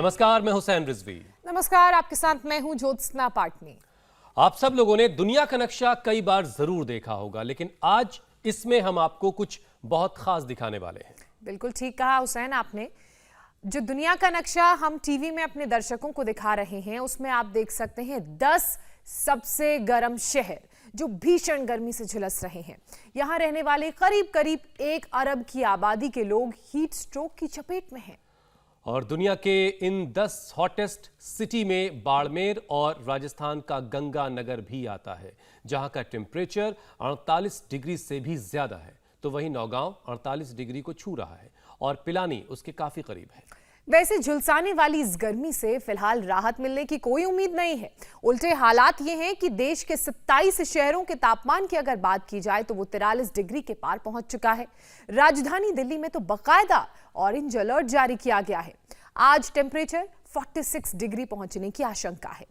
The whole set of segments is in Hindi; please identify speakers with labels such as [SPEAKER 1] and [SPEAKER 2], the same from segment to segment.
[SPEAKER 1] नमस्कार, मैं हुसैन रिजवी।
[SPEAKER 2] नमस्कार, आपके साथ मैं हूं ज्योत्सना पाटनी।
[SPEAKER 1] आप सब लोगों ने दुनिया का नक्शा कई बार जरूर देखा होगा, लेकिन आज इसमें हम आपको कुछ बहुत खास दिखाने वाले हैं।
[SPEAKER 2] बिल्कुल ठीक कहा हुसैन आपने। जो दुनिया का नक्शा हम टीवी में अपने दर्शकों को दिखा रहे हैं, उसमें आप देख सकते हैं 10 सबसे गर्म शहर जो भीषण गर्मी से झुलस रहे हैं। यहां रहने वाले करीब करीब 1 अरब की आबादी के लोग हीट स्ट्रोक की चपेट में हैं।
[SPEAKER 1] और दुनिया के इन 10 हॉटेस्ट सिटी में बाड़मेर और राजस्थान का गंगानगर भी आता है, जहां का टेम्परेचर 48 डिग्री से भी ज्यादा है। तो वहीं नौगांव 48 डिग्री को छू रहा है और पिलानी उसके काफी करीब है।
[SPEAKER 2] वैसे झुलसाने वाली इस गर्मी से फिलहाल राहत मिलने की कोई उम्मीद नहीं है। उल्टे हालात ये हैं कि देश के 27 शहरों के तापमान की अगर बात की जाए तो वो 43 डिग्री के पार पहुंच चुका है। राजधानी दिल्ली में तो बाकायदा ऑरेंज अलर्ट जारी किया गया है। आज टेम्परेचर 46 डिग्री पहुंचने की आशंका है।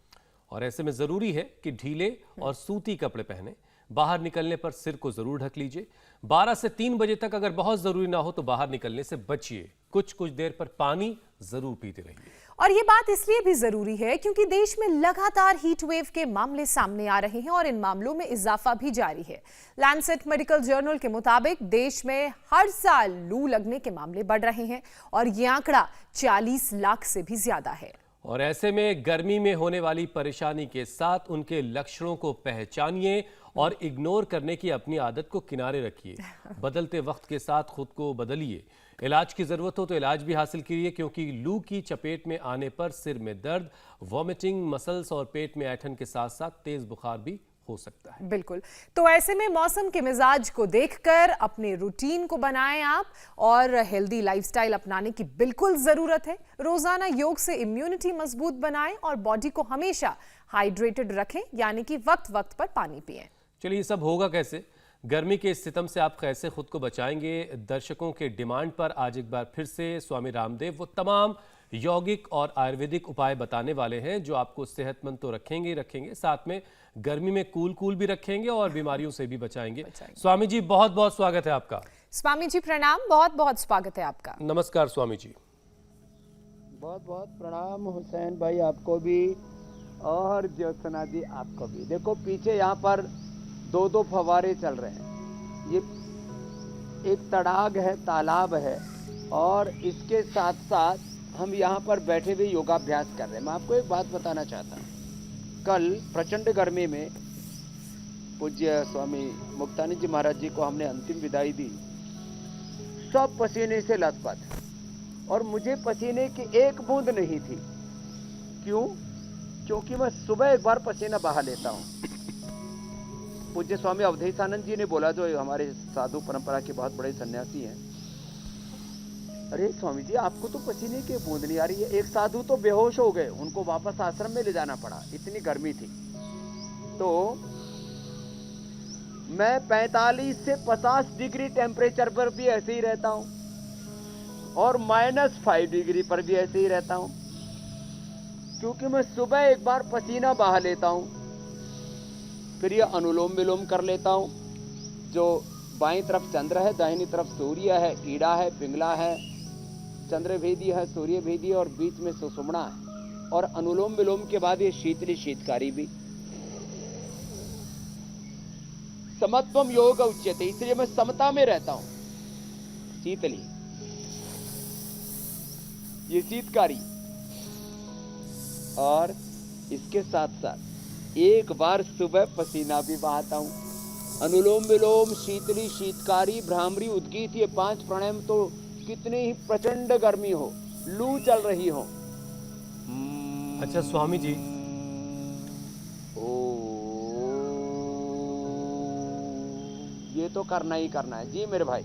[SPEAKER 1] और ऐसे में जरूरी है कि ढीले और सूती कपड़े पहने। बाहर निकलने पर सिर को जरूर ढक लीजिए। 12 से 3 बजे तक अगर बहुत जरूरी ना हो तो बाहर निकलने से बचिए। कुछ देर पर पानी जरूर पीते रहिए।
[SPEAKER 2] और ये बात इसलिए भी जरूरी है क्योंकि देश में लगातार हीट वेव के मामले सामने आ रहे हैं और इन मामलों में इजाफा भी जारी है। लैंसेट मेडिकल जर्नल के मुताबिक देश में हर साल लू लगने के मामले बढ़ रहे हैं और ये आंकड़ा 40 लाख से भी ज्यादा है।
[SPEAKER 1] और ऐसे में गर्मी में होने वाली परेशानी के साथ उनके लक्षणों को पहचानिए और इग्नोर करने की अपनी आदत को किनारे रखिए। बदलते वक्त के साथ खुद को बदलिए। इलाज की जरूरत हो तो इलाज भी हासिल कीजिए, क्योंकि लू की चपेट में आने पर सिर में दर्द, वॉमिटिंग, मसल्स और पेट में ऐंठन के साथ साथ तेज बुखार भी हो सकता है।
[SPEAKER 2] बिल्कुल। तो ऐसे में मौसम के मिजाज को देखकर अपने रूटीन को बनाएं आप, और हेल्दी लाइफस्टाइल अपनाने की बिल्कुल जरूरत है। रोजाना योग से इम्यूनिटी मजबूत बनाएं और बॉडी को हमेशा हाइड्रेटेड रखें, यानी कि वक्त वक्त पर पानी पिएं।
[SPEAKER 1] चलिए, ये सब होगा कैसे? गर्मी के इस सितम से आप कैसे खुद को बचाएंगे? दर्शकों के डिमांड पर आज एक बार फिर से स्वामी रामदेव वो तमाम यौगिक और आयुर्वेदिक उपाय बताने वाले हैं जो आपको सेहतमंद तो रखेंगे, साथ में गर्मी में कूल भी रखेंगे और बीमारियों से भी बचाएंगे। स्वामी जी, बहुत बहुत स्वागत है आपका।
[SPEAKER 2] स्वामी जी प्रणाम, बहुत बहुत स्वागत है आपका।
[SPEAKER 1] नमस्कार स्वामी जी।
[SPEAKER 3] बहुत बहुत प्रणाम हुसैन भाई, आपको भी और ज्योत्सना जी आपको भी। देखो पीछे यहाँ पर दो फव्वारे चल रहे हैं। ये एक तड़ाग है, तालाब है, और इसके साथ साथ हम यहाँ पर बैठे हुए योगाभ्यास कर रहे हैं। मैं आपको एक बात बताना चाहता हूँ। कल प्रचंड गर्मी में पूज्य स्वामी मुक्तानंद जी महाराज जी को हमने अंतिम विदाई दी। सब पसीने से लथपथ, और मुझे पसीने की एक बूंद नहीं थी। क्यों? क्योंकि मैं सुबह एक बार पसीना बहा लेता हूँ। पूज्य स्वामी अवधेशानंद जी ने बोला, जो हमारे साधु परंपरा के बहुत बड़े सन्यासी हैं, अरे स्वामी जी आपको तो पसीने की बूंद नहीं आ रही है। एक साधु तो बेहोश हो गए, उनको वापस आश्रम में ले जाना पड़ा, इतनी गर्मी थी। तो मैं 45 से 50 डिग्री टेम्परेचर पर भी ऐसे ही रहता हूं, और -5 डिग्री पर भी ऐसे ही रहता हूं, क्योंकि मैं सुबह एक बार पसीना बहा लेता हूं, फिर ये अनुलोम विलोम कर लेता हूं। जो बाईं तरफ चंद्र है, दाहिनी तरफ सूर्य है, ईड़ा है, पिंगला है, चंद्रभेदी है, सूर्यभेदी, और बीच में सुषुम्ना है। और अनुलोम विलोम के बाद ये शीतली शीतकारी भी। समत्वम योग उच्यते, इसलिए मैं समता में रहता हूं। शीतली, ये शीतकारी, और इसके साथ साथ एक बार सुबह पसीना भी बहाता हूं। अनुलोम विलोम, शीतली शीतकारी, भ्रामरी, उद्गीत, ये 5 प्राणायाम तो कितनी ही प्रचंड गर्मी हो, लू चल रही हो।
[SPEAKER 1] अच्छा स्वामी जी,
[SPEAKER 3] ये तो करना ही करना है जी मेरे भाई।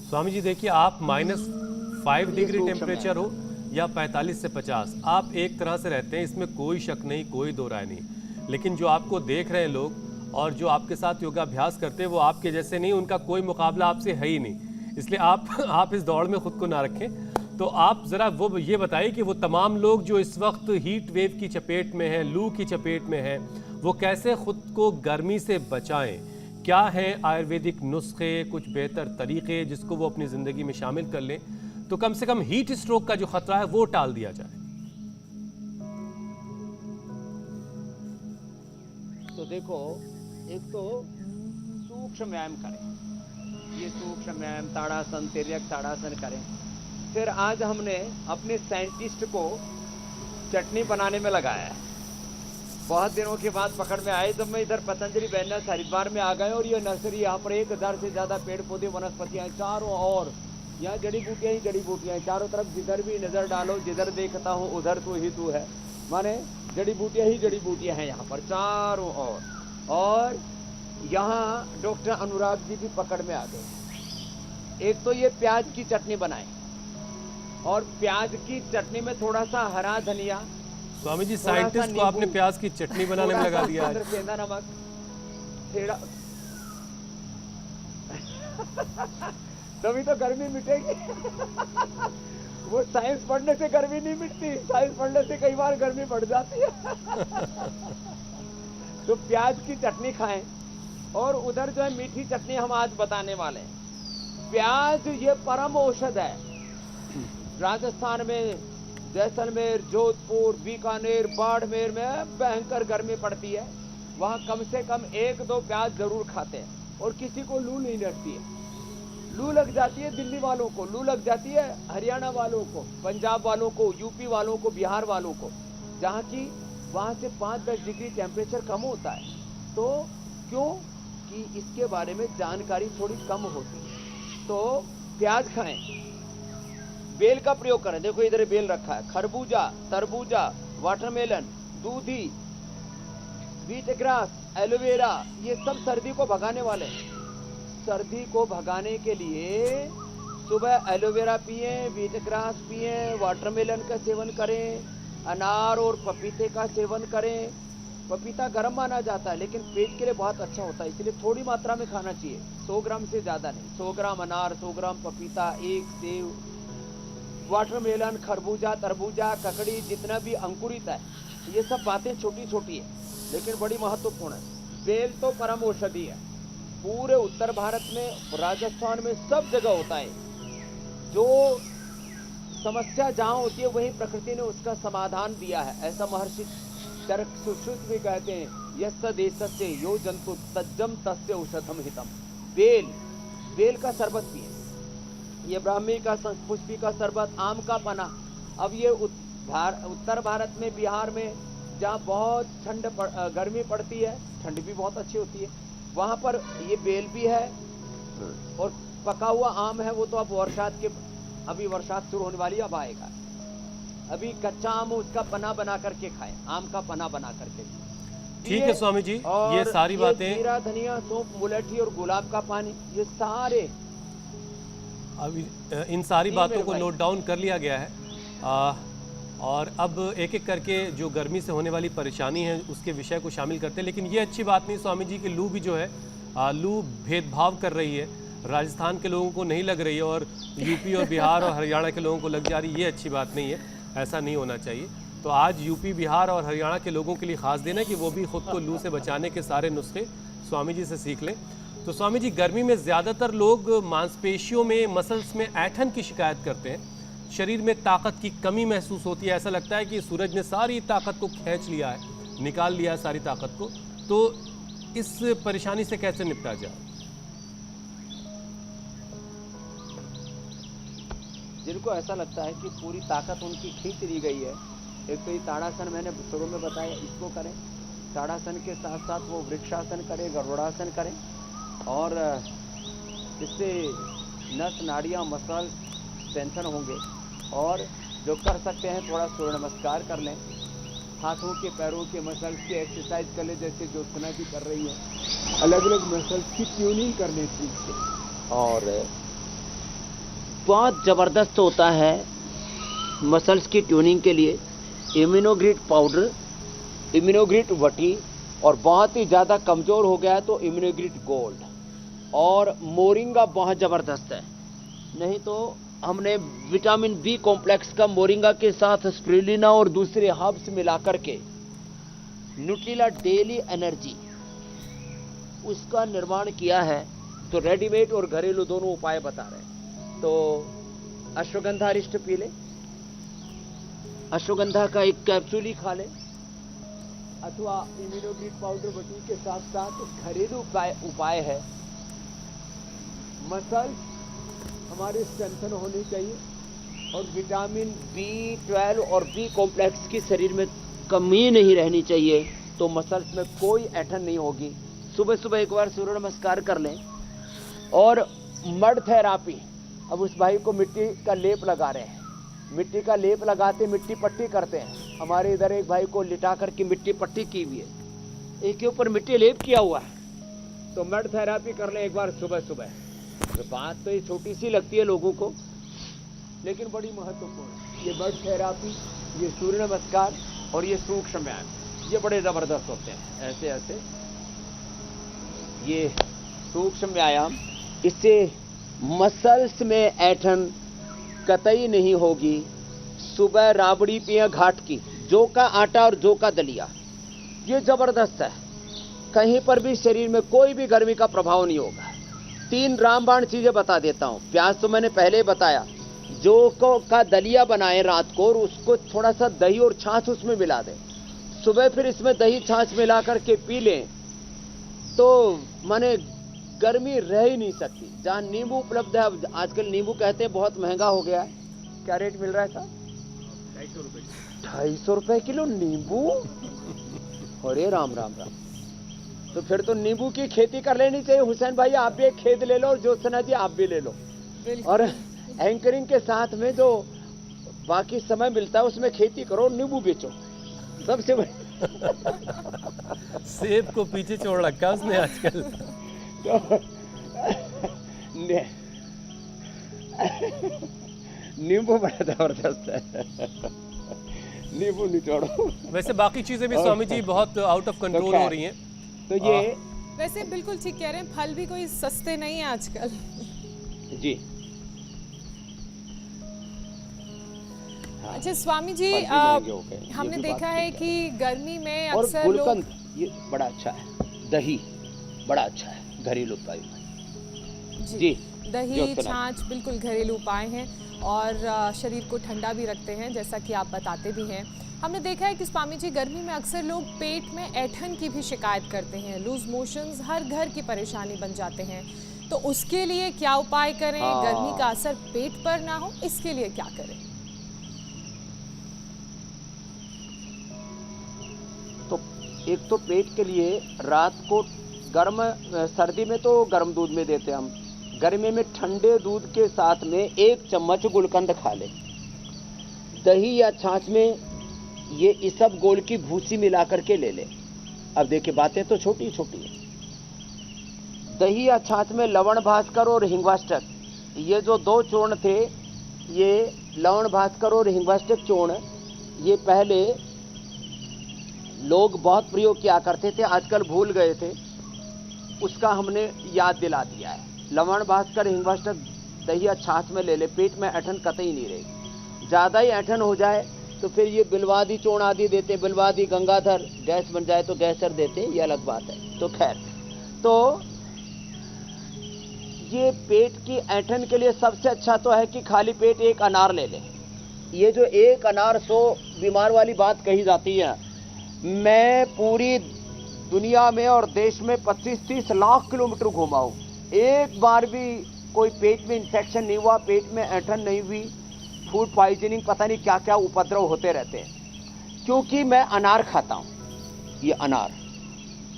[SPEAKER 1] स्वामी जी देखिए, आप -5 डिग्री टेम्परेचर हो या 45 से 50, आप एक तरह से रहते हैं, इसमें कोई शक नहीं, कोई दो राय नहीं। लेकिन जो आपको देख रहे हैं लोग और जो आपके साथ योगाभ्यास करते हैं, वो आपके जैसे नहीं, उनका कोई मुकाबला आपसे है ही नहीं। इसलिए आप इस दौड़ में खुद को ना रखें। तो आप जरा वो ये बताइए कि वो तमाम लोग जो इस वक्त हीट वेव की चपेट में हैं, लू की चपेट में हैं, वो कैसे खुद को गर्मी से बचाएं? क्या हैं आयुर्वेदिक नुस्खे, कुछ बेहतर तरीके जिसको वो अपनी ज़िंदगी में शामिल कर लें, तो कम से कम हीट स्ट्रोक का जो खतरा है वो टाल दिया जाए?
[SPEAKER 3] तो देखो, एक तो सूक्ष्म व्यायाम करें, ये सूक्ष्म व्यायाम ताड़ासन, तिर्यक ताड़ासन करें। फिर आज हमने अपने साइंटिस्ट को चटनी बनाने में लगाया है। बहुत दिनों के बाद पकड़ में आए जब मैं इधर पतंजलि वेलनेस हरिद्वार में आ गए, और ये नर्सरी, यहाँ पर 1000 से ज्यादा पेड़ पौधे वनस्पतियां चारों ओर, यहाँ जड़ी बूटियां ही जड़ी बूटियां चारों तरफ, जिधर भी नजर डालो, जिधर देखता हूँ उधर तू ही तू है, माने जड़ी बूटियां ही जड़ी बूटियां हैं यहाँ पर चारों ओर। और यहाँ डॉक्टर अनुराग जी भी पकड़ में आ गए। एक तो ये प्याज की चटनी बनाए, और प्याज की चटनी में थोड़ा सा हरा धनिया,
[SPEAKER 1] स्वामी जी साइंटिस्ट को आपने प्याज की चटनी बनाने में लगा दिया आज।
[SPEAKER 3] सेंधा नमक, थोड़ा तभी तो गर्मी मिटेगी। वो साइंस पढ़ने से गर्मी नहीं मिटती, साइंस पढ़ने से कई बार गर्मी बढ़ जाती है। तो प्याज की चटनी खाएं, और उधर जो है मीठी चटनी हम आज बताने वाले हैं। प्याज ये परम औषध है। राजस्थान में, जैसलमेर, जोधपुर, बीकानेर, बाड़मेर में भयंकर गर्मी पड़ती है। वहाँ कम से कम 1-2 प्याज जरूर खाते हैं, और किसी को लू नहीं लगती है। लू लग जाती है दिल्ली वालों को, लू लग जाती है हरियाणा वालों को, पंजाब वालों को, यूपी वालों को, बिहार वालों को, जहाँ की वहाँ से 5-10 डिग्री टेम्परेचर कम होता है। तो क्यों कि इसके बारे में जानकारी थोड़ी कम होती है। तो प्याज खाएं, बेल का प्रयोग करें। देखो इधर बेल रखा है, खरबूजा, तरबूजा, वाटरमेलन, दूधी, व्हीट ग्रास, एलोवेरा, ये सब सर्दी को भगाने वाले हैं। सर्दी को भगाने के लिए सुबह एलोवेरा पिए, व्हीट ग्रास पिए, वाटरमेलन का सेवन करें, अनार और पपीते का सेवन करें। पपीता गर्म माना जाता है, लेकिन पेट के लिए बहुत अच्छा होता है, इसलिए थोड़ी मात्रा में खाना चाहिए, 100 ग्राम से ज्यादा नहीं। 100 ग्राम अनार, 100 ग्राम पपीता, 1 सेव, वाटरमेलन, खरबूजा, तरबूजा, ककड़ी, जितना भी अंकुरित है, ये सब बातें छोटी छोटी है लेकिन बड़ी महत्वपूर्ण है। बेल तो परम औषधि है। पूरे उत्तर भारत में, राजस्थान में सब जगह होता है। जो समस्या जहाँ होती है वहीं प्रकृति ने उसका समाधान दिया है। ऐसा महर्षि चरक सुश्रुत भी कहते हैं, यस्य देशस्य यो जंतु तज्जम तस्य औषधम हितम। बेल का शरबत पिए, ये ब्राह्मी का, पुष्पी का शरबत, आम का पना। अब ये उत्तर भारत में, बिहार में, जहाँ बहुत गर्मी पड़ती है, ठंड भी बहुत अच्छी होती है, वहाँ पर ये बेल भी है। और पका हुआ आम है, वो तो अब अभी बरसात शुरू होने वाली, अब आएगा। अभी कच्चा आम उसका पना बना करके खाएं, आम का पना बना करके।
[SPEAKER 1] ठीक है स्वामी जी, ये सारी बातें,
[SPEAKER 3] जीरा, धनिया, सौंफ, मुलठी और गुलाब का पानी, ये सारे,
[SPEAKER 1] अभी इन सारी बातों को नोट डाउन कर लिया गया है। और अब एक एक करके जो गर्मी से होने वाली परेशानी है उसके विषय को शामिल करते हैं। लेकिन ये अच्छी बात नहीं स्वामी जी कि लू भी जो है, लू भेदभाव कर रही है, राजस्थान के लोगों को नहीं लग रही है और यूपी और बिहार और हरियाणा के लोगों को लग जा रही है। ये अच्छी बात नहीं है, ऐसा नहीं होना चाहिए। तो आज यूपी, बिहार और हरियाणा के लोगों के लिए खास दिन है कि वो भी खुद को लू से बचाने के सारे नुस्खे स्वामी जी से सीख लें। तो स्वामी जी, गर्मी में ज़्यादातर लोग मांसपेशियों में, मसल्स में ऐंठन की शिकायत करते हैं, शरीर में ताकत की कमी महसूस होती है, ऐसा लगता है कि सूरज ने सारी ताकत को खींच लिया है, निकाल लिया है सारी ताकत को। तो इस परेशानी से कैसे निपटा जाए?
[SPEAKER 3] जिनको ऐसा लगता है कि पूरी ताकत उनकी खींच ली गई है, एक तो ये ताड़ासन मैंने शुरू में बताया, इसको करें। ताड़ासन के साथ साथ वो वृक्षासन करें, गरुड़ासन करें, और इससे नस, नाड़ियाँ, मसल टेंशन होंगे। और जो कर सकते हैं थोड़ा सूर्य नमस्कार कर लें, हाथों के, पैरों के मसल्स की एक्सरसाइज कर लें, जैसे ज्योत्सना की कर रही है, अलग अलग मसल्स की ट्यूनिंग कर लें ठीक से। और बहुत ज़बरदस्त होता है मसल्स की ट्यूनिंग के लिए इम्यूनोग्रिड पाउडर, इम्यूनोग्रिड वटी, और बहुत ही ज़्यादा कमज़ोर हो गया है तो इम्यूनोग्रिड गोल्ड, और मोरिंगा बहुत ज़बरदस्त है। नहीं तो हमने विटामिन बी कॉम्प्लेक्स का मोरिंगा के साथ स्प्रुलिना और दूसरे हर्ब्स मिलाकर के न्यूट्रिला डेली एनर्जी उसका निर्माण किया है। तो रेडीमेड और घरेलू दोनों उपाय बता रहे हैं। तो अश्वगंधा अरिष्ट पी ले, अश्वगंधा का एक कैप्सूल ही खा ले, अथवा इम्यूनोग्लिट पाउडर बटी के साथ साथ घरेलू उपाय है। मसल हमारे स्ट्रेंथन होनी चाहिए और विटामिन B12 और B कॉम्प्लेक्स की शरीर में कमी नहीं रहनी चाहिए, तो मसल्स में कोई ऐंठन नहीं होगी। सुबह सुबह एक बार सूर्य नमस्कार कर लें। और मड थेरापी, अब उस भाई को मिट्टी का लेप लगा रहे हैं, मिट्टी का लेप लगाते मिट्टी पट्टी करते हैं। हमारे इधर एक भाई को लिटा करके मिट्टी पट्टी की हुई है, एक के ऊपर मिट्टी लेप किया हुआ है, तो मड थेरापी कर लें एक बार सुबह सुबह। तो बात तो ये छोटी सी लगती है लोगों को, लेकिन बड़ी महत्वपूर्ण है। ये मड थेरापी, ये सूर्य नमस्कार और ये सूक्ष्म व्यायाम, ये बड़े ज़बरदस्त होते हैं। ऐसे ऐसे ये सूक्ष्म व्यायाम, इससे मसल्स में ऐंठन कतई नहीं होगी। सुबह राबड़ी पिए घाट की, जौ का आटा और जौ का दलिया, ये जबरदस्त है। कहीं पर भी शरीर में कोई भी गर्मी का प्रभाव नहीं होगा। 3 रामबाण चीजें बता देता हूँ। प्याज तो मैंने पहले बताया। जौ का दलिया बनाएं रात को और उसको थोड़ा सा दही और छाछ उसमें मिला दें, सुबह फिर इसमें दही छाछ मिला करके पी लें, तो माने गर्मी रह ही नहीं सकती। जहाँ नींबू उपलब्ध है, अब आजकल नींबू कहते हैं बहुत महंगा हो गया है। क्या रेट मिल रहा है साहब? 250 रुपए किलो नींबू। अरे राम राम राम। तो फिर तो नींबू की खेती कर लेनी चाहिए। हुसैन भाई आप भी एक खेत ले लो और ज्योत्सना जी आप भी ले लो, और एंकरिंग के साथ में जो बाकी समय मिलता है उसमें खेती करो, नींबू बेचो, सबसे
[SPEAKER 1] सेब को पीछे छोड़ रखा है उसने आजकल।
[SPEAKER 3] नींबू बड़ा जबरदस्त है, नींबू निचोड़ो।
[SPEAKER 1] वैसे बाकी चीजें भी स्वामी जी बहुत आउट ऑफ कंट्रोल हो रही हैं।
[SPEAKER 3] तो ये
[SPEAKER 2] वैसे बिल्कुल ठीक कह रहे हैं, फल भी कोई सस्ते नहीं है आजकल
[SPEAKER 3] जी।
[SPEAKER 2] अच्छा स्वामी जी,
[SPEAKER 3] फल भी महंगे हो गए, ये
[SPEAKER 2] हमने
[SPEAKER 3] भी
[SPEAKER 2] देखा
[SPEAKER 3] बात
[SPEAKER 2] है
[SPEAKER 3] ठीक
[SPEAKER 2] कि गर्मी में
[SPEAKER 3] और
[SPEAKER 2] अक्सर लोग
[SPEAKER 3] गुलकंद ये बड़ा अच्छा है, दही बड़ा अच्छा है घरेलू उपाय में। जी,
[SPEAKER 2] दही
[SPEAKER 3] ज्योत्सना।
[SPEAKER 2] छाछ बिल्कुल घरेलू उपाय हैं और शरीर को ठंडा भी रखते हैं, जैसा कि आप बताते भी हैं। हमने देखा है कि स्वामी जी गर्मी में अक्सर लोग पेट में ऐंठन की भी शिकायत करते हैं, लूज मोशंस हर घर की परेशानी बन जाते हैं, तो उसके लिए क्या उपाय करें? गर्मी का असर पेट पर ना हो, इसके लिए क्या करें?
[SPEAKER 3] तो एक तो पेट के लिए रात को गर्म, सर्दी में तो गर्म दूध में देते हैं हम, गर्मी में ठंडे दूध के साथ में 1 चम्मच गुलकंद खा लें। दही या छाछ में ये इसबगोल की भूसी मिला करके ले लें। अब देखिए बातें तो छोटी छोटी हैं। दही या छाछ में लवण भास्कर और हिंगवाष्टक, ये जो 2 चूर्ण थे, ये लवण भास्कर और हिंगवाष्टक चूर्ण, ये पहले लोग बहुत प्रयोग किया करते थे, आजकल भूल गए थे, उसका हमने याद दिला दिया है। लवण भास्कर हिंगवाष्टक दही या छाछ में ले ले, पेट में ऐंठन कतई नहीं रहेगी। ज़्यादा ही ऐंठन हो जाए तो फिर ये बिलवादी चूर्ण आदि देते, बिलवादी गंगाधर, गैस बन जाए तो गैसर देते, ये अलग बात है। तो खैर, तो ये पेट की ऐंठन के लिए सबसे अच्छा तो है कि खाली पेट 1 अनार ले लें। ये जो 1 अनार 100 बीमार वाली बात कही जाती है, मैं पूरी दुनिया में और देश में 25-30 लाख किलोमीटर घूमा हूँ, एक बार भी कोई पेट में इन्फेक्शन नहीं हुआ, पेट में ऐंठन नहीं हुई, फूड पॉइजनिंग पता नहीं क्या क्या उपद्रव होते रहते हैं, क्योंकि मैं अनार खाता हूँ। ये अनार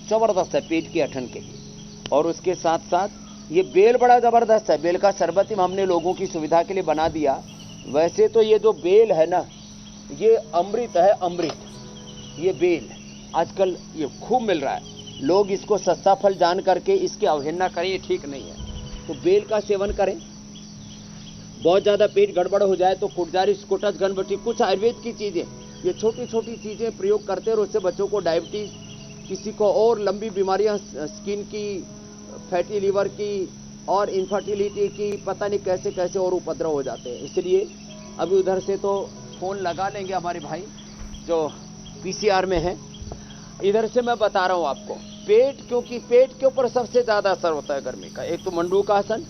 [SPEAKER 3] ज़बरदस्त है पेट की ऐंठन के लिए। और उसके साथ साथ ये बेल बड़ा ज़बरदस्त है, बेल का शरबत हमने लोगों की सुविधा के लिए बना दिया। वैसे तो ये जो बेल है ना, ये अमृत है, अमृत। ये बेल आजकल ये खूब मिल रहा है, लोग इसको सस्ता फल जान करके इसकी अवहेलना करें, ये ठीक नहीं है। तो बेल का सेवन करें। बहुत ज़्यादा पेट गड़बड़ हो जाए तो कुटजारी, स्कोटस, गनबटी, कुछ आयुर्वेद की चीज़ें, ये छोटी छोटी चीज़ें प्रयोग करते हैं और उससे बच्चों को डायबिटीज़, किसी को और लंबी बीमारियां, स्किन की, फैटी लीवर की और इनफर्टिलिटी की, पता नहीं कैसे कैसे और उपद्रव हो जाते हैं। इसलिए अभी उधर से तो फ़ोन लगा लेंगे हमारे भाई जो PCR में है। इधर से मैं बता रहा हूँ आपको, पेट, क्योंकि पेट के ऊपर सबसे ज़्यादा असर होता है गर्मी का। एक तो मंडूकासन,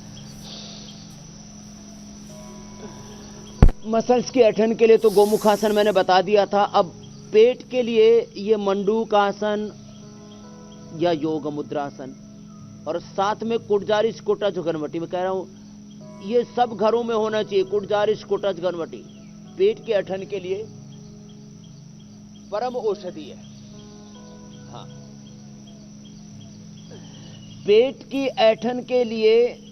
[SPEAKER 3] मसल्स की ऐंठन के लिए तो गोमुखासन मैंने बता दिया था। अब पेट के लिए ये मंडूकासन या योग मुद्रासन, और साथ में कुटजारी स्कुटज घनवटी, मैं कह रहा हूं ये सब घरों में होना चाहिए। कुटजारी स्कुटज घनवटी पेट के ऐंठन के लिए परम औषधि है। हाँ, पेट की ऐंठन के लिए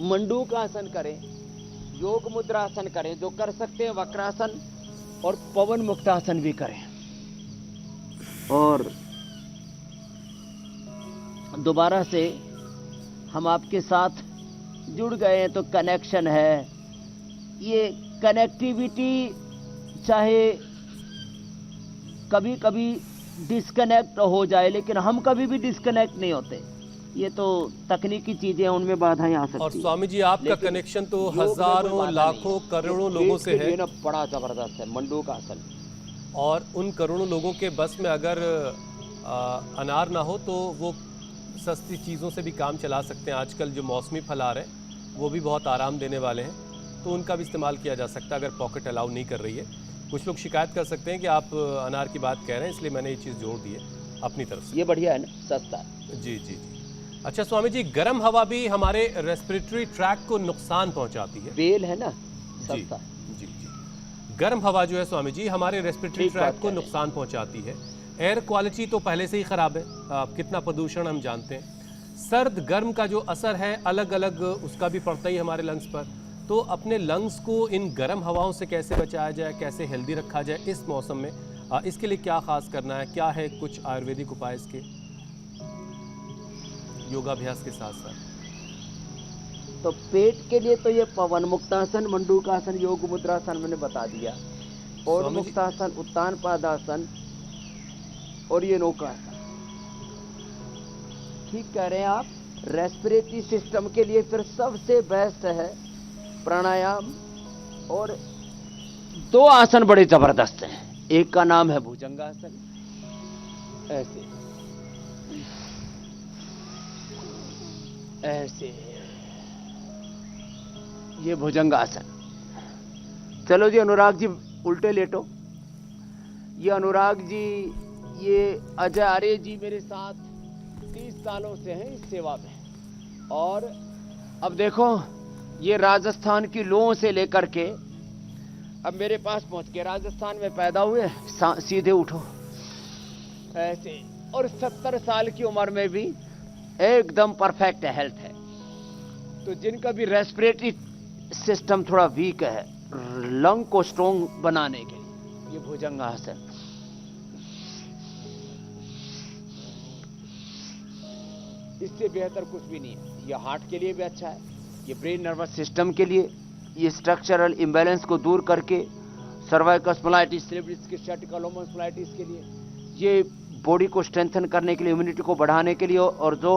[SPEAKER 3] मंडूकासन करें, योग मुद्रासन करें, जो कर सकते हैं वक्रासन, और पवन मुक्तासन भी करें। और दोबारा से हम आपके साथ जुड़ गए हैं तो कनेक्शन है। ये कनेक्टिविटी चाहे कभी कभी डिस्कनेक्ट हो जाए, लेकिन हम कभी भी डिस्कनेक्ट नहीं होते। ये तो तकनीकी चीजें हैं, उनमें बाधाएं आ सकती हैं।
[SPEAKER 1] और स्वामी जी आपका
[SPEAKER 3] लेकिन
[SPEAKER 1] कनेक्शन तो
[SPEAKER 3] योग में कोई
[SPEAKER 1] हजारों
[SPEAKER 3] बाधा
[SPEAKER 1] लाखों
[SPEAKER 3] नहीं।
[SPEAKER 1] करोड़ों
[SPEAKER 3] पेट
[SPEAKER 1] लोगों
[SPEAKER 3] के
[SPEAKER 1] से
[SPEAKER 3] लिए
[SPEAKER 1] है,
[SPEAKER 3] ना बड़ा जबरदस्त है मंडूकासन।
[SPEAKER 1] और उन करोड़ों लोगों के बस में अगर अनार ना हो तो वो सस्ती चीज़ों से भी काम चला सकते हैं। आजकल जो मौसमी फल आ रहे हैं वो भी बहुत आराम देने वाले हैं, तो उनका भी इस्तेमाल किया जा सकता है अगर पॉकेट अलाउ नहीं कर रही है। कुछ लोग शिकायत कर सकते हैं कि आप अनार की बात कह रहे हैं, इसलिए मैंने ये चीज़ जोड़ दी है अपनी तरफ से।
[SPEAKER 3] ये बढ़िया है ना, सस्ता।
[SPEAKER 1] जी जी जी। अच्छा स्वामी जी, गर्म हवा भी हमारे रेस्पिरेटरी ट्रैक को नुकसान पहुंचाती है।
[SPEAKER 3] बेल है ना,
[SPEAKER 1] जी
[SPEAKER 3] सस्ता।
[SPEAKER 1] जी जी। गर्म हवा जो है स्वामी जी हमारे रेस्पिरेटरी
[SPEAKER 3] ठीक बात
[SPEAKER 1] ट्रैक को
[SPEAKER 3] कह रहे हैं।
[SPEAKER 1] नुकसान पहुंचाती है। एयर क्वालिटी तो पहले से ही खराब है, कितना प्रदूषण हम जानते हैं। सर्द गर्म का जो असर है अलग अलग उसका भी पड़ता ही हमारे लंग्स पर। तो अपने लंग्स को इन गर्म हवाओं से कैसे बचाया जाए, कैसे हेल्दी रखा जाए इस मौसम में, इसके लिए क्या खास करना है? क्या है कुछ आयुर्वेदिक उपाय इसके योगाभ्यास के साथ साथ?
[SPEAKER 3] तो पेट के लिए तो ये पवन मुक्तासन, मंडूकासन, योग मुद्रासन मैंने बता दिया, और
[SPEAKER 1] स्वामी जी-
[SPEAKER 3] मुक्तासन, उत्तान पादासन, और ये नौकासन। ठीक कह रहे हैं आप। रेस्पिरेटरी सिस्टम के लिए फिर सबसे बेस्ट है प्राणायाम, और दो आसन बड़े जबरदस्त हैं। एक का नाम है भुजंगासन, ऐसे ऐसे, ये भुजंगासन। चलो जी अनुराग जी उल्टे लेटो। ये अनुराग जी, ये अजय आर्य जी मेरे साथ 30 सालों से हैं इस सेवा में। और अब देखो, ये राजस्थान की लोगों से लेकर के अब मेरे पास पहुंच के, राजस्थान में पैदा हुए, सीधे उठो ऐसे, और 70 साल की उम्र में भी एकदम परफेक्ट हेल्थ है। तो जिनका भी रेस्पिरेटरी सिस्टम थोड़ा वीक है, लंग को स्ट्रोंग बनाने के लिए ये भुजंगासन। इससे बेहतर कुछ भी नहीं है। ये हार्ट के लिए भी अच्छा है, ये ब्रेन नर्वस सिस्टम के लिए, ये स्ट्रक्चरल इम्बैलेंस को दूर करके, सर्वाइकल स्पॉन्डिलाइटिस, सिलिब्रिस स्पॉन्डिलाइटिस के लिए, ये बॉडी को स्ट्रेंथन करने के लिए, इम्यूनिटी को बढ़ाने के लिए। और जो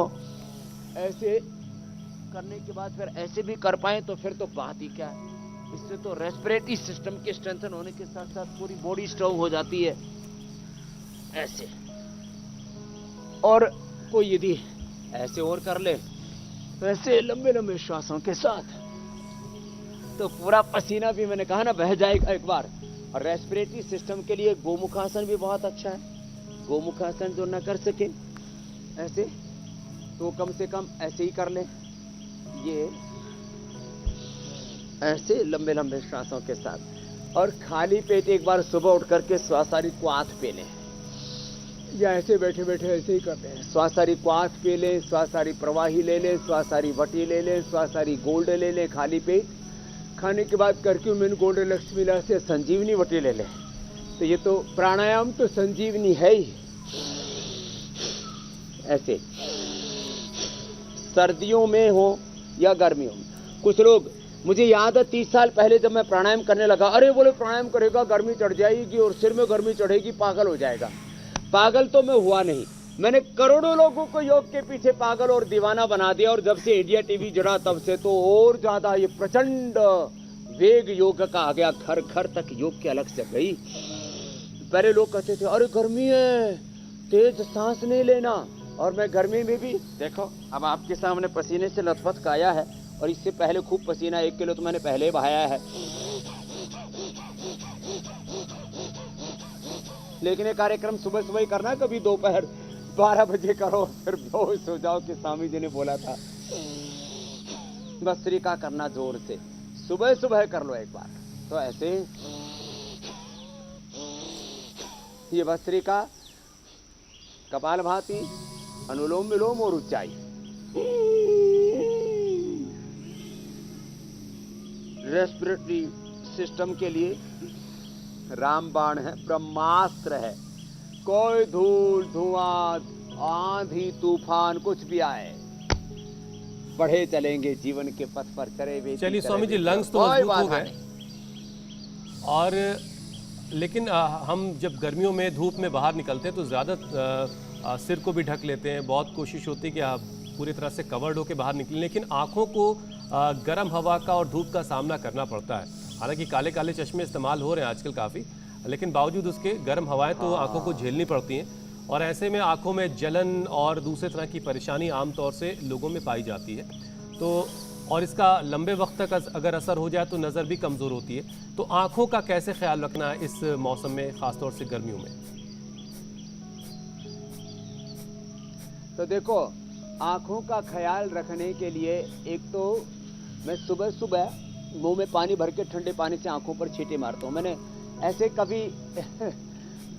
[SPEAKER 3] ऐसे करने के बाद फिर ऐसे भी कर पाए तो फिर तो बात ही क्या है। इससे तो रेस्पिरेटरी सिस्टम के स्ट्रेंथन होने के साथ साथ पूरी बॉडी स्ट्रांग हो जाती है ऐसे। और कोई यदि ऐसे और कर ले तो ऐसे लंबे लंबे श्वासों के साथ, तो पूरा पसीना भी मैंने कहा ना बह जाएगा एक बार। और रेस्पिरेटरी सिस्टम के लिए गोमुखासन भी बहुत अच्छा है। गोमुखासन जो न कर सके ऐसे, तो कम से कम ऐसे ही कर ले, ये ऐसे लंबे लंबे श्वासों के साथ। और खाली पेट एक बार सुबह उठ करके स्वासारी क्वाथ पी लें, या ऐसे बैठे बैठे ऐसे ही करते हैं। स्वासारी क्वाथ पी लें, स्वासारी प्रवाही ले लें, स्वासारी वटी ले लें, स्वासारी गोल्ड ले लें खाली पेट। खाने के बाद करक्यूमिन गोल्ड लक्ष्मीला से संजीवनी वटी ले लें। तो ये तो प्राणायाम तो संजीवनी है ही। ऐसे सर्दियों में हो या गर्मियों में। कुछ लोग, मुझे याद है 30 साल पहले जब मैं प्राणायाम करने लगा, अरे बोले प्राणायाम करेगा गर्मी चढ़ जाएगी और सिर में गर्मी चढ़ेगी, पागल हो जाएगा। पागल तो मैं हुआ नहीं, मैंने करोड़ों लोगों को योग के पीछे पागल और दीवाना बना दिया। और जब से इंडिया टीवी जुड़ा तब से तो और ज्यादा ये प्रचंड वेग योग का आ गया, घर घर तक योग के अलग से गई। पहले लोग कहते थे अरे गर्मी है, तेज सांस नहीं लेना। और मैं गर्मी में भी, देखो अब आपके सामने पसीने से लथपथ काया है, और इससे पहले खूब पसीना 1 किलो तो मैंने पहले बहाया है। लेकिन ये कार्यक्रम सुबह सुबह ही करना, कभी दोपहर 12 बजे करो फिर बेहोश हो जाओ कि स्वामी जी ने बोला था। भस्त्रिका करना जोर से, सुबह सुबह कर लो एक बार। तो ऐसे ये भस्त्रिका, कपालभाति, अनुलोम विलोम और ऊंचाई। रेस्पिरेटरी सिस्टम के लिए रामबाण है, ब्रह्मास्त्र है। कोई धूल धुआं आंधी तूफान कुछ भी आए, बढ़े चलेंगे जीवन के पथ पर, चले वे।
[SPEAKER 1] चलिए स्वामी जी, लंग्स तो मजबूत हो गए, और लेकिन हम जब गर्मियों में धूप में बाहर निकलते हैं तो ज़्यादा सिर को भी ढक लेते हैं। बहुत कोशिश होती है कि आप पूरी तरह से कवर्ड होकर बाहर निकलें, लेकिन आँखों को गर्म हवा का और धूप का सामना करना पड़ता है। हालांकि काले काले चश्मे इस्तेमाल हो रहे हैं आजकल काफ़ी, लेकिन बावजूद उसके गर्म हवाएं तो आंखों को झेलनी पड़ती हैं, और ऐसे में आंखों में जलन और दूसरे तरह की परेशानी आमतौर से लोगों में पाई जाती है। तो और इसका लंबे वक्त तक अगर असर हो जाए तो नज़र भी कमज़ोर होती है। तो आंखों का कैसे ख्याल रखना है इस मौसम में, ख़ासतौर से गर्मियों में?
[SPEAKER 3] तो देखो, आंखों का ख्याल रखने के लिए एक तो मैं सुबह सुबह मुंह में पानी भर के ठंडे पानी से आंखों पर छींटे मारता हूँ। मैंने ऐसे कभी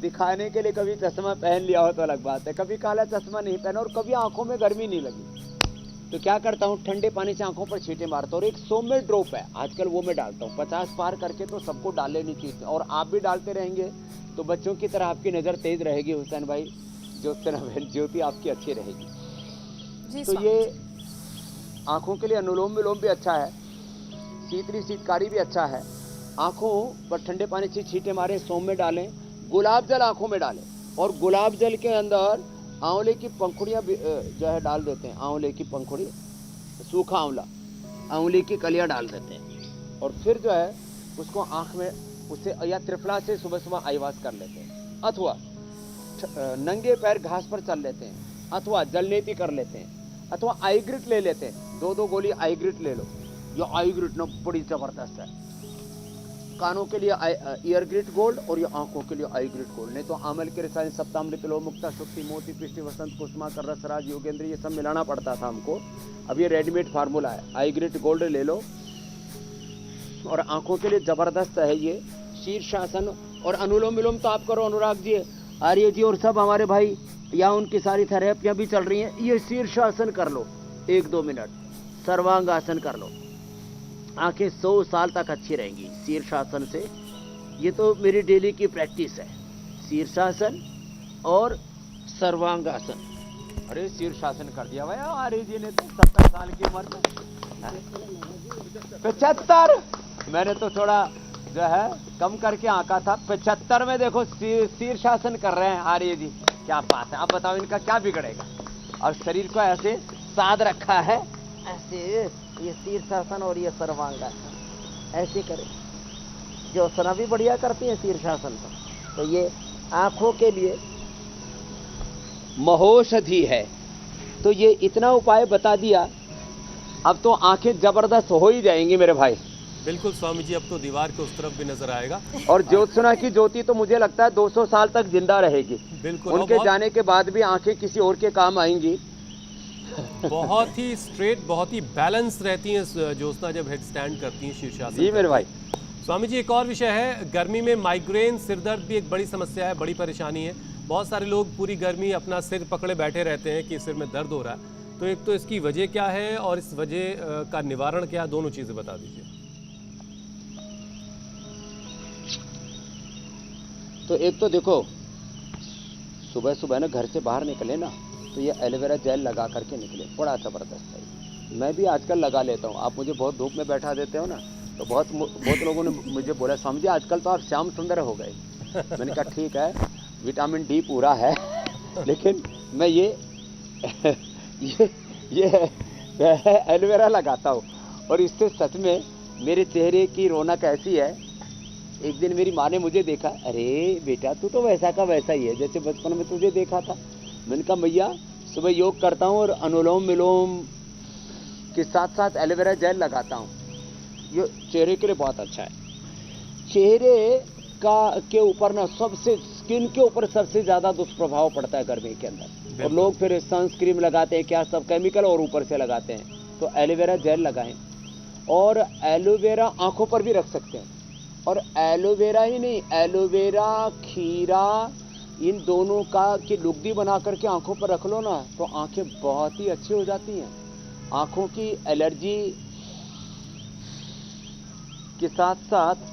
[SPEAKER 3] दिखाने के लिए कभी चश्मा पहन लिया हो तो अलग बात है, कभी काला चश्मा नहीं पहना और कभी आंखों में गर्मी नहीं लगी तो क्या करता हूँ, ठंडे पानी से आंखों पर छींटे मारता हूँ। और एक सौम्य ड्रॉप है आजकल, वो मैं डालता हूँ। 50 पार करके तो सबको डाल लेनी चाहिए, और आप भी डालते रहेंगे तो बच्चों की तरह आपकी नज़र तेज रहेगी हुसैन भाई, ज्योति आपकी अच्छी रहेगी। तो ये आंखों के लिए अनुलोम विलोम भी अच्छा है, शीतली शीतकारी भी अच्छा है। आंखों पर ठंडे पानी से छींटे मारें, सौम्य डालें, गुलाब जल आंखों में डालें, और गुलाब जल के अंदर आंवले की पंखुड़ियाँ जो है डाल देते हैं। आंवले की पंखुड़ी, सूखा आंवला, आंवले की कलियाँ डाल देते हैं, और फिर जो है उसको आंख में उससे या त्रिफला से सुबह सुबह आईवास कर लेते हैं, अथवा नंगे पैर घास पर चल लेते हैं, अथवा जलनेती कर लेते हैं, अथवा आईग्रिट ले लेते हैं। 2-2 गोली आईग्रिट ले लो। ये आईग्रिट ना बड़ी जबरदस्त है, कानों के लिए ईयर ग्रिट गोल्ड और ये आंखों के लिए आई ग्रिट गोल्ड। नहीं तो आमल के रसायन, सप्तामृत, लो मुक्ता, शुक्ति, मोती, पृष्टि, वसंत, कुसुमा, कर रसराज, योगेंद्र, ये सब मिलाना पड़ता था हमको। अब ये रेडीमेड फार्मूला है, आई ग्रिट गोल्ड ले लो। और आंखों के लिए जबरदस्त है ये शीर्षासन। और अनुलोम विलोम तो आप करो, अनुराग जी, आर्य जी और सब हमारे भाई, या उनकी सारी थेरेपियाँ भी चल रही हैं। ये शीर्षासन कर लो 1-2 मिनट, सर्वांगासन कर लो, आंखें 100 साल तक अच्छी रहेंगी शीर्षासन से। ये तो मेरी डेली की प्रैक्टिस है, शीर्षासन और सर्वांगासन। अरे शीर्षासन कर दिया भाई आर्य जी ने तो 70 साल की उम्र में। 75, मैंने तो थोड़ा जो है कम करके आंका था। 75 में देखो शीर्षासन कर रहे हैं आर्य जी, क्या बात है। अब बताओ इनका क्या बिगड़ेगा। और शरीर को ऐसे साध रखा है, ऐसे ये शीर्षासन और ये सर्वांगासन ऐसे करें। ज्योत्सना भी बढ़िया करती है शीर्षासन तो ये आंखों के लिए महौषधि है। तो ये इतना उपाय बता दिया, अब तो आंखें जबरदस्त हो ही जाएंगी मेरे भाई।
[SPEAKER 1] बिल्कुल स्वामी जी, अब तो दीवार के उस तरफ भी नजर आएगा।
[SPEAKER 3] और ज्योत्सना की ज्योति तो मुझे लगता है 200 साल तक जिंदा रहेगी।
[SPEAKER 1] बिल्कुल,
[SPEAKER 3] उनके जाने के बाद भी आंखें किसी और के काम आएंगी।
[SPEAKER 1] बहुत ही स्ट्रेट, बहुत ही बैलेंस रहती हैं ज्योत्सना जब हेड स्टैंड करती हैं शीर्षासन।
[SPEAKER 3] जी मेरे भाई।
[SPEAKER 1] स्वामी जी, एक और विषय है, गर्मी में माइग्रेन, सिरदर्द भी एक बड़ी समस्या है, बड़ी परेशानी है। बहुत सारे लोग पूरी गर्मी अपना सिर पकड़े बैठे रहते हैं कि सिर में दर्द हो रहा है। तो एक तो इसकी वजह क्या है और इस वजह का निवारण क्या, दोनों चीज़ें बता दीजिए।
[SPEAKER 3] तो एक तो देखो, सुबह सुबह ना घर से बाहर निकले ना तो ये एलोवेरा जेल लगा करके निकले, बड़ा जबरदस्त है। मैं भी आजकल लगा लेता हूँ। आप मुझे बहुत धूप में बैठा देते हो ना, तो बहुत लोगों ने मुझे बोला स्वामी जी आजकल तो आप श्याम सुंदर हो गए। मैंने कहा ठीक है, विटामिन डी पूरा है, लेकिन मैं ये एलोवेरा लगाता हूँ और इससे सच में मेरे चेहरे की रौनक ऐसी है। एक दिन मेरी माँ ने मुझे देखा, अरे बेटा तू तो वैसा का वैसा ही है जैसे बचपन में तुझे देखा था। मैंने कहा मैया सुबह योग करता हूँ और अनुलोम विलोम के साथ साथ एलोवेरा जेल लगाता हूँ, ये चेहरे के लिए बहुत अच्छा है। चेहरे के ऊपर ना सबसे स्किन के ऊपर सबसे ज्यादा दुष्प्रभाव पड़ता है गर्मी के अंदर, और लोग फिर सनस्क्रीन लगाते हैं, क्या सब केमिकल और ऊपर से लगाते हैं। तो एलोवेरा जेल लगाएं, और एलोवेरा आंखों पर भी रख सकते हैं। और एलोवेरा ही नहीं, एलोवेरा, खीरा, इन दोनों का की लुगदी बना करके आंखों पर रख लो ना, तो आंखें बहुत ही अच्छी हो जाती हैं। आंखों की एलर्जी के साथ साथ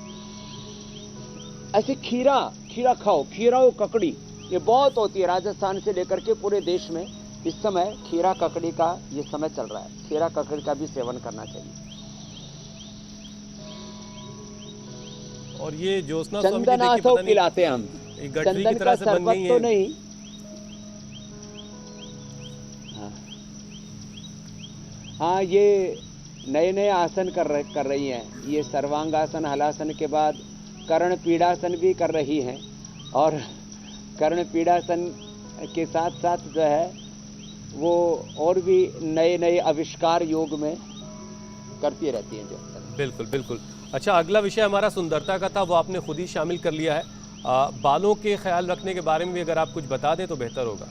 [SPEAKER 3] ऐसे खीरा खाओ, खीरा और ककड़ी, ये बहुत होती है राजस्थान से लेकर के पूरे देश में। इस समय खीरा ककड़ी का ये समय चल रहा है, खीरा ककड़ी का भी सेवन करना चाहिए।
[SPEAKER 1] और ये ज्योत्सना स्वामी जी
[SPEAKER 3] चंदन
[SPEAKER 1] देखिए
[SPEAKER 3] आसव
[SPEAKER 1] पता नहीं
[SPEAKER 3] पिलाते हैं हम,
[SPEAKER 1] ये गठरी की
[SPEAKER 3] चंदन
[SPEAKER 1] तरह
[SPEAKER 3] का
[SPEAKER 1] से बन
[SPEAKER 3] शरबत
[SPEAKER 1] गई
[SPEAKER 3] तो
[SPEAKER 1] है।
[SPEAKER 3] नहीं। हाँ, ये नए आसन कर रही हैं। ये सर्वांगासन, हलासन के बाद कर्ण पीड़ासन भी कर रही हैं, और कर्ण पीड़ासन के साथ साथ जो है वो और भी नए आविष्कार योग में करती रहती हैं। जो
[SPEAKER 1] बिल्कुल बिल्कुल। अच्छा, अगला विषय हमारा सुंदरता का था, वो आपने खुद ही शामिल कर लिया है। बालों के ख्याल रखने के बारे में भी अगर आप कुछ बता दें तो बेहतर होगा।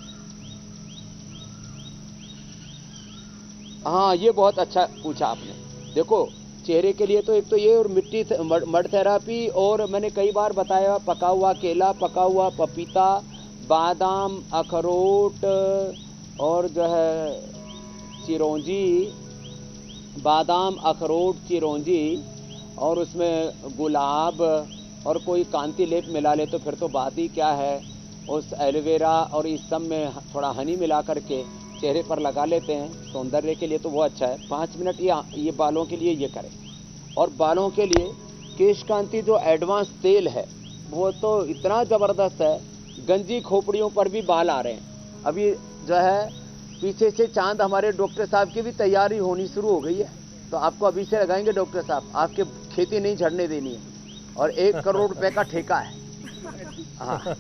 [SPEAKER 3] हाँ, ये बहुत अच्छा पूछा आपने। देखो, चेहरे के लिए तो एक तो ये, और मिट्टी मड थेरापी, और मैंने कई बार बताया पका हुआ केला, पका हुआ पपीता, बादाम, अखरोट, और जो है चिरौंजी, बादाम, अखरोट, चिरौंजी, और उसमें गुलाब और कोई कांति लेप मिला ले तो फिर तो बात ही क्या है। उस एलोवेरा और इस सब में थोड़ा हनी मिला करके चेहरे पर लगा लेते हैं, सौंदर्य के लिए तो वो अच्छा है। 5 मिनट ये बालों के लिए ये करें। और बालों के लिए केश कांति जो एडवांस तेल है वो तो इतना ज़बरदस्त है, गंजी खोपड़ियों पर भी बाल आ रहे हैं। अभी जो है पीछे से चांद हमारे डॉक्टर साहब की भी तैयारी होनी शुरू हो गई है, तो आपको अभी से लगाएंगे डॉक्टर साहब, आपके खेती नहीं झड़ने देनी है, और 1 करोड़ रुपए का ठेका है। हाँ,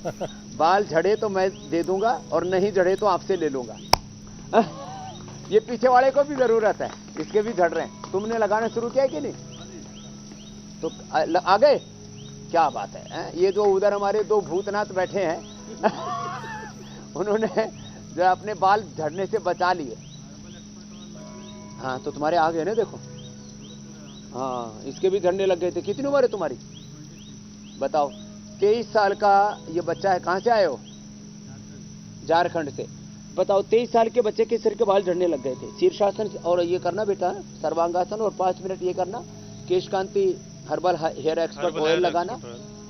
[SPEAKER 3] बाल झड़े तो मैं दे दूंगा, और नहीं झड़े तो आपसे ले लूंगा। ये पीछे वाले को भी जरूरत है, इसके भी झड़ रहे हैं। तुमने लगाना शुरू किया है कि नहीं? तो आ गए, क्या बात है। ये जो उधर हमारे 2 भूतनाथ बैठे हैं उन्होंने जो अपने बाल झड़ने से बचा लिए। हाँ, तो तुम्हारे आ गए ना, देखो। हाँ, इसके भी झड़ने लग गए थे। कितनी उम्र है तुम्हारी बताओ? 23 साल का ये बच्चा है। कहाँ से आए हो? झारखंड से। बताओ, 23 साल के बच्चे के सिर के बाल झड़ने लग गए थे। शीर्षासन और ये करना बेटा, सर्वांगासन, और 5 मिनट ये करना। केश कांति हर्बल हेयर एक्सपर्ट ऑयल लगाना,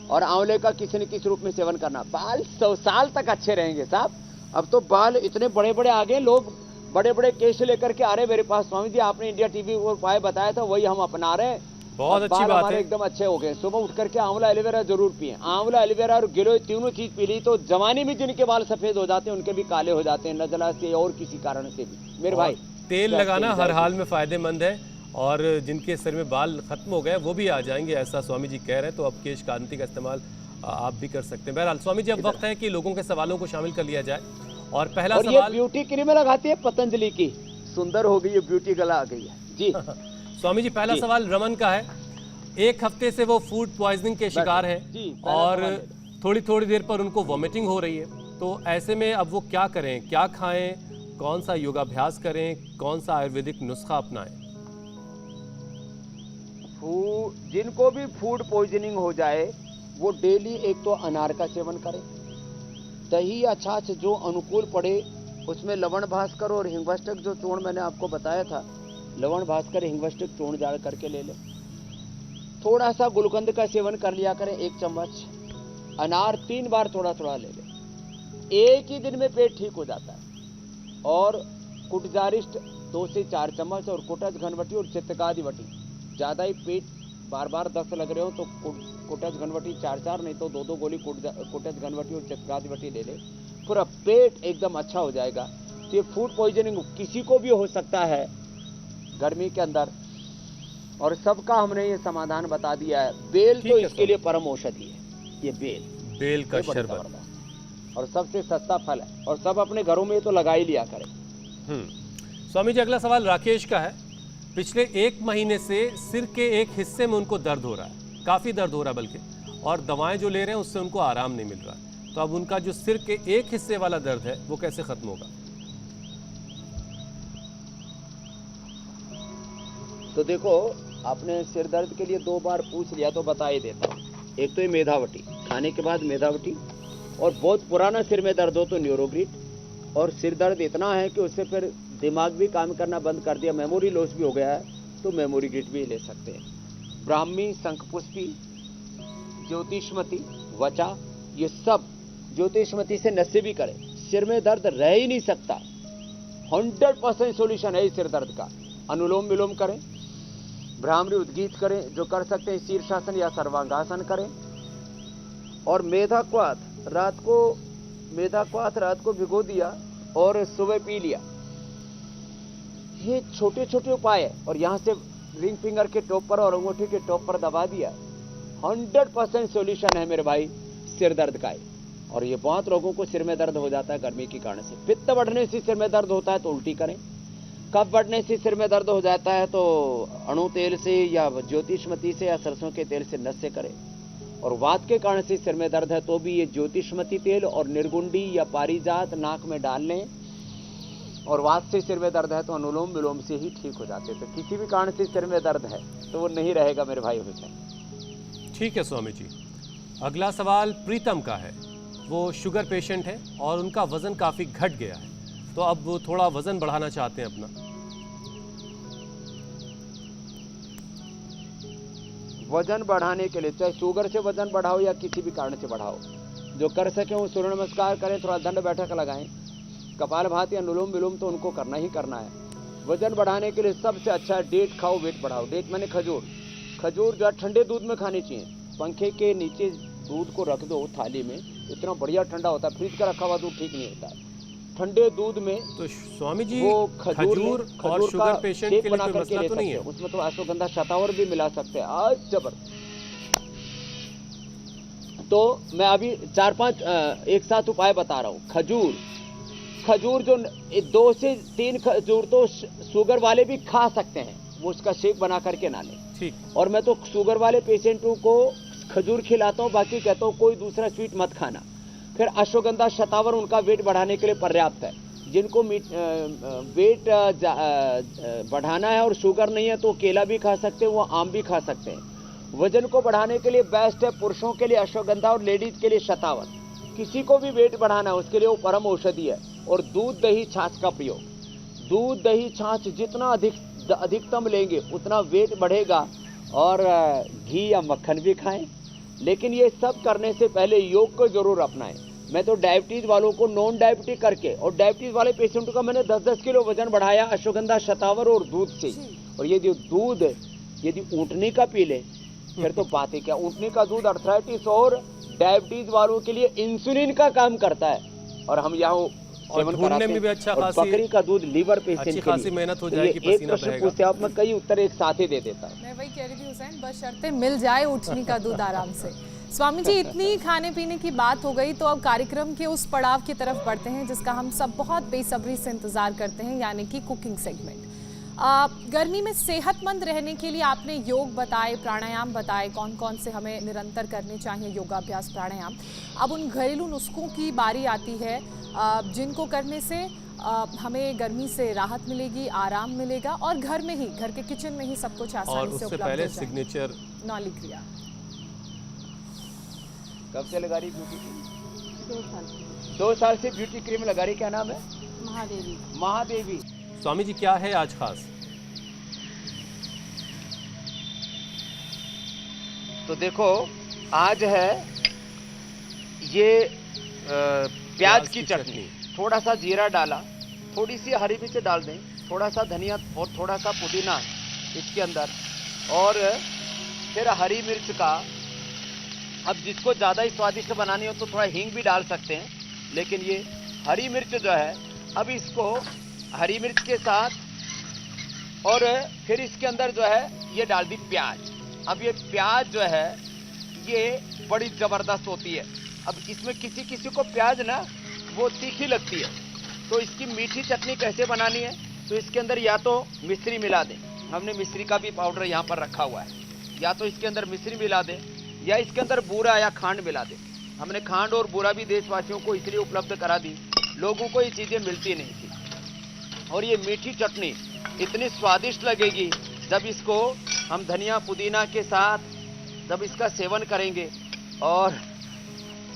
[SPEAKER 3] और आंवले का किसी न किसी रूप में सेवन करना। बाल 100 साल तक अच्छे रहेंगे साहब। अब तो बाल इतने बड़े बड़े आ गए, लोग बड़े बड़े केश लेकर के आ रहे मेरे पास। स्वामी जी, आपने इंडिया टीवी को उपाय बताया था, वही हम अपना रहे हैं।
[SPEAKER 1] बहुत अच्छी बात है,
[SPEAKER 3] एकदम अच्छे हो गए। सुबह उठ करके आंवला एलोवेरा जरूर पिए। आंवला एलोवेरा और गिलोय तीनों चीज पी ली तो जवानी में जिनके बाल सफेद हो जाते हैं उनके भी काले हो जाते हैं, नजला से और किसी कारण से भी। मेरे भाई,
[SPEAKER 1] तेल लगाना हर हाल में फायदेमंद है, और जिनके सिर में बाल खत्म हो गए वो भी आ जाएंगे, ऐसा स्वामी जी कह रहे हैं। तो अब केश कांति का इस्तेमाल आप भी कर सकते हैं। बहरहाल स्वामी जी, अब वक्त है कि लोगों के सवालों को शामिल कर लिया जाए। और पहला
[SPEAKER 3] और
[SPEAKER 1] सवाल,
[SPEAKER 3] ये ब्यूटी क्रीम लगाती है पतंजलि की, सुंदर हो गई है, ब्यूटी गला आ गई है जी।
[SPEAKER 1] स्वामी जी, पहला सवाल रमन का है। 1 हफ्ते से वो फूड पॉइजनिंग के शिकार है, और थोड़ी देर पर उनको वॉमिटिंग हो रही है। तो ऐसे में अब वो क्या करें, क्या खाएं, कौन सा योगाभ्यास करें, कौन सा आयुर्वेदिक नुस्खा अपनाएं?
[SPEAKER 3] जिनको भी फूड पॉइजनिंग हो जाए वो डेली एक तो अनार का सेवन करें, दही या छाछ जो अनुकूल पड़े उसमें लवण भास्कर और हिंगवष्टक जो चूर्ण मैंने आपको बताया था, लवण भास्कर हिंगवष्टक चूर्ण डाल करके ले लें। थोड़ा सा गुलकंद का सेवन कर लिया करें 1 चम्मच। अनार 3 बार थोड़ा थोड़ा ले लें, एक ही दिन में पेट ठीक हो जाता है। और कुटजारिष्ट 2 से 4 चम्मच, और कुटज घनवटी और चित्तकादिवटी। ज़्यादा ही पेट बार दस्त लग रहे हो तो कुटज घनवटी 4 नहीं तो 2 गोली कुटज घनवटी और चित्तकादिवटी ले ले, पूरा पेट एकदम अच्छा हो जाएगा। तो ये फूड पॉइजनिंग किसी को भी हो सकता है गर्मी के अंदर, और सबका हमने ये समाधान बता दिया है। बेल तो इसके लिए परम औषधि है। ये बेल
[SPEAKER 1] का शरबत,
[SPEAKER 3] और सबसे सस्ता फल है, और सब अपने घरों में तो लगा ही लिया करें।
[SPEAKER 1] स्वामी जी, अगला सवाल राकेश का है। पिछले 1 महीने से सिर के एक हिस्से में उनको दर्द हो रहा है, काफी दर्द हो रहा है बल्कि, और दवाएं जो ले रहे हैं उससे उनको आराम नहीं मिल रहा है। तो अब उनका जो सिर के एक हिस्से वाला दर्द है वो कैसे खत्म होगा?
[SPEAKER 3] तो देखो, आपने सिर दर्द के लिए 2 बार पूछ लिया तो बता ही देता हूँ। एक तो ये मेधावटी, खाने के बाद मेधावटी, और बहुत पुराना सिर में दर्द हो तो न्यूरोग्रिड, और सिर दर्द इतना है कि उससे फिर दिमाग भी काम करना बंद कर दिया, मेमोरी लॉस भी हो गया है, तो मेमोरी ग्रिड भी ले सकते हैं। ब्राह्मी, शंखपुष्पी, ज्योतिषमती, वचा, ये सब ज्योतिषमती से नशे भी करें, सिर में दर्द रह ही नहीं सकता। 100% सॉल्यूशन है इस सिर दर्द का। अनुलोम विलोम करें, भ्रामरी उद्गीत करें, जो कर सकते हैं शीर्षासन या सर्वांगासन करें, और मेधा क्वाथ रात को भिगो दिया और सुबह पी लिया। ये छोटे छोटे उपाय है, और यहाँ से रिंग फिंगर के टॉप पर और अंगूठी के टॉप पर दबा दिया, 100% सॉल्यूशन है मेरे भाई सिर दर्द का। और ये बहुत लोगों को सिर में दर्द हो जाता है गर्मी के कारण से। पित्त बढ़ने से सिर में दर्द होता है तो उल्टी करें, कफ बढ़ने से सिर में दर्द हो जाता है तो अणु तेल से या ज्योतिषमती से या सरसों के तेल से नशे करें, और वात के कारण से सिर में दर्द है तो भी ये ज्योतिषमती तेल और निर्गुंडी या पारिजात नाक में डाल लें, और वात से सिर में दर्द है तो अनुलोम विलोम से ही ठीक हो जाते हैं। तो किसी भी कारण से सिर में दर्द है तो वो नहीं रहेगा मेरे भाई हुसैन।
[SPEAKER 1] ठीक है स्वामी जी। अगला सवाल प्रीतम का है। वो शुगर पेशेंट है और उनका वजन काफ़ी घट गया है, तो अब वो थोड़ा वजन बढ़ाना चाहते हैं अपना।
[SPEAKER 3] वजन बढ़ाने के लिए चाहे शुगर से वजन बढ़ाओ या किसी भी कारण से बढ़ाओ, जो कर सके वो सूर्य नमस्कार करें, थोड़ा दंड बैठक लगाएं, कपालभाति अनुलोम विलोम तो उनको करना ही करना है। वजन बढ़ाने के लिए सबसे अच्छा है डेट खाओ, वेट बढ़ाओ। डेट मैंने खजूर जो है ठंडे दूध में खानी चाहिए। पंखे के नीचे दूध को रख दो थाली में, इतना बढ़िया ठंडा होता है। फ्रिज का रखा हुआ दूध ठीक नहीं होता है। ठंडे दूध में
[SPEAKER 1] तो स्वामी जी
[SPEAKER 3] वो
[SPEAKER 1] खजूर और शुगर पेशेंट के लिए कोई मसला तो नहीं है?
[SPEAKER 3] उसमें तो अश्वगंधा शतावर भी मिला सकते हैं। आज जबरदस्त। तो मैं अभी 4-5 एक साथ उपाय बता रहा हूँ। खजूर जो 2 से 3 खजूर तो शुगर वाले भी खा सकते हैं, वो उसका शेक बना करके ना लें।
[SPEAKER 1] ठीक।
[SPEAKER 3] और मैं तो शुगर वाले पेशेंटों को खजूर खिलाता हूँ, बाकी कहता हूँ कोई दूसरा स्वीट मत खाना। फिर अश्वगंधा शतावर उनका वेट बढ़ाने के लिए पर्याप्त है। जिनको वेट बढ़ाना है और शुगर नहीं है तो केला भी खा सकते हैं, वो आम भी खा सकते हैं। वजन को बढ़ाने के लिए बेस्ट है पुरुषों के लिए अश्वगंधा और लेडीज के लिए शतावर। किसी को भी वेट बढ़ाना है उसके लिए वो परम औषधि है। और दूध दही छाछ का प्रयोग, दूध दही छाछ जितना अधिकतम लेंगे उतना वेट बढ़ेगा। और घी या मक्खन भी खाएं, लेकिन ये सब करने से पहले योग को जरूर अपनाएं। मैं तो डायबिटीज वालों को नॉन डायबिटिक करके, और डायबिटीज वाले पेशेंटों का मैंने 10-10 किलो वजन बढ़ाया अश्वगंधा शतावर और दूध से। और ये जो दूध यदि ऊँटनी का पी ले फिर तो बात ही क्या। ऊँटनी का दूध अर्थराइटिस और डायबिटीज वालों के लिए इंसुलिन का काम करता है, और हम यहाँ सेवन कराते हैं।
[SPEAKER 1] में भी अच्छा
[SPEAKER 3] और
[SPEAKER 1] खासी
[SPEAKER 3] बकरी का दूध लीवर पेशेंट
[SPEAKER 1] अच्छी
[SPEAKER 3] के
[SPEAKER 1] खासी
[SPEAKER 3] लिए।
[SPEAKER 1] मेहनत हो
[SPEAKER 3] तो
[SPEAKER 1] जाएगी,
[SPEAKER 3] ये एक
[SPEAKER 1] पसीना
[SPEAKER 3] प्रश्न
[SPEAKER 1] बहेगा।
[SPEAKER 3] पूछते आप, मैं कई उत्तर एक साथ ही दे देता हूँ।
[SPEAKER 2] मैं वही कह रही थी हुसैन, बस शर्तें मिल जाए उठनी का दूध आराम से। स्वामी जी, इतनी खाने पीने की बात हो गई तो अब कार्यक्रम के उस पड़ाव की तरफ बढ़ते हैं जिसका हम सब बहुत बेसब्री से इंतजार करते हैं, यानी कि कुकिंग सेगमेंट। गर्मी में सेहतमंद रहने के लिए आपने योग बताए, प्राणायाम बताए, कौन कौन से हमें निरंतर करने चाहिए योगाभ्यास प्राणायाम। अब उन घरेलू नुस्खों की बारी आती है जिनको करने से हमें गर्मी से राहत मिलेगी, आराम मिलेगा, और घर में ही, घर के किचन में ही सब कुछ
[SPEAKER 1] और
[SPEAKER 2] आसानी से
[SPEAKER 1] उससे
[SPEAKER 2] उपलब्ध
[SPEAKER 1] पहले
[SPEAKER 2] हो जाए।
[SPEAKER 1] सिग्नेचर
[SPEAKER 2] नौली क्रिया।
[SPEAKER 3] कब से लगा रही ब्यूटी क्रीम?
[SPEAKER 4] 2 साल
[SPEAKER 3] 2 साल से ब्यूटी क्रीम लगा रही। क्या नाम है? महादेवी।
[SPEAKER 1] स्वामी जी क्या है आज खास?
[SPEAKER 3] तो देखो, आज है ये प्याज की चटनी। थोड़ा सा जीरा डाला, थोड़ी सी हरी मिर्च डाल दें, थोड़ा सा धनिया और थोड़ा सा पुदीना इसके अंदर, और फिर हरी मिर्च का, अब जिसको ज़्यादा ही स्वादिष्ट बनानी हो तो थोड़ा हींग भी डाल सकते हैं, लेकिन ये हरी मिर्च जो है, अब इसको हरी मिर्च के साथ, और फिर इसके अंदर जो है ये डाल दी प्याज। अब ये प्याज जो है ये बड़ी ज़बरदस्त होती है। अब इसमें किसी किसी को प्याज ना वो तीखी लगती है, तो इसकी मीठी चटनी कैसे बनानी है, तो इसके अंदर या तो मिश्री मिला दें, हमने मिश्री का भी पाउडर यहाँ पर रखा हुआ है, या तो इसके अंदर मिश्री मिला दें, या इसके अंदर बूरा या खांड मिला दें। हमने खांड और बूरा भी देशवासियों को इसलिए उपलब्ध करा दी, लोगों को ये चीजें मिलती नहीं थी। और ये मीठी चटनी इतनी स्वादिष्ट लगेगी जब इसको हम धनिया पुदीना के साथ जब इसका सेवन करेंगे और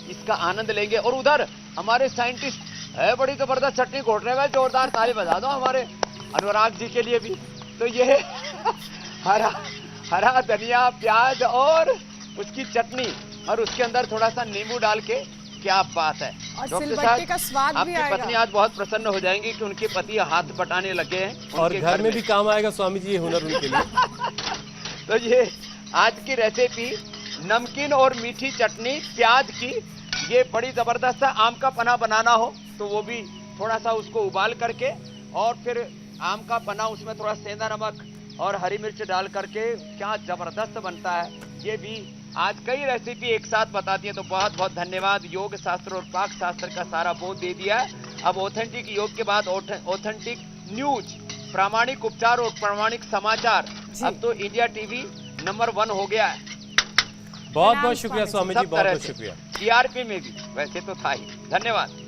[SPEAKER 3] इसका आनंद लेंगे। और उधर हमारे साइंटिस्ट है बड़ी जबरदस्त चटनी घोट रहे हैं, जोरदार ताली बजा दो हमारे अनुराग जी के लिए भी। तो ये हरा धनिया, प्याज और उसकी चटनी और उसके अंदर थोड़ा सा नींबू डाल के, क्या बात है।
[SPEAKER 2] और
[SPEAKER 3] डॉक्टर
[SPEAKER 2] सिलबट्टे का स्वाद
[SPEAKER 3] साहब,
[SPEAKER 2] भी
[SPEAKER 3] आपकी
[SPEAKER 2] आएगा।
[SPEAKER 3] पत्नी आज बहुत प्रसन्न हो जाएंगी कि उनके पति हाथ बटाने लगे हैं
[SPEAKER 1] और
[SPEAKER 3] उनके
[SPEAKER 1] घर में भी काम आएगा स्वामी जी ये हुनर उनके लिए।
[SPEAKER 3] तो ये आज की रेसिपी नमकीन और मीठी चटनी प्याज की, ये बड़ी जबरदस्त है। आम का पना बनाना हो तो वो भी थोड़ा सा उसको उबाल करके और फिर आम का पना उसमें थोड़ा सेंधा नमक और हरी मिर्च डाल करके क्या जबरदस्त बनता है। ये भी आज कई रेसिपी एक साथ बताती है। तो बहुत बहुत धन्यवाद। योग शास्त्र और पाक शास्त्र का सारा बोध दे दिया है। अब ऑथेंटिक योग के बाद ऑथेंटिक न्यूज, प्रामाणिक उपचार और प्रामाणिक समाचार, अब तो इंडिया टीवी नंबर 1 हो गया है।
[SPEAKER 1] बहुत बहुत शुक्रिया स्वामी जी,
[SPEAKER 3] सब
[SPEAKER 1] बहुत
[SPEAKER 3] तरह
[SPEAKER 1] बहुत
[SPEAKER 3] से
[SPEAKER 1] शुक्रिया।
[SPEAKER 3] टीआरपी में भी वैसे तो था ही। धन्यवाद।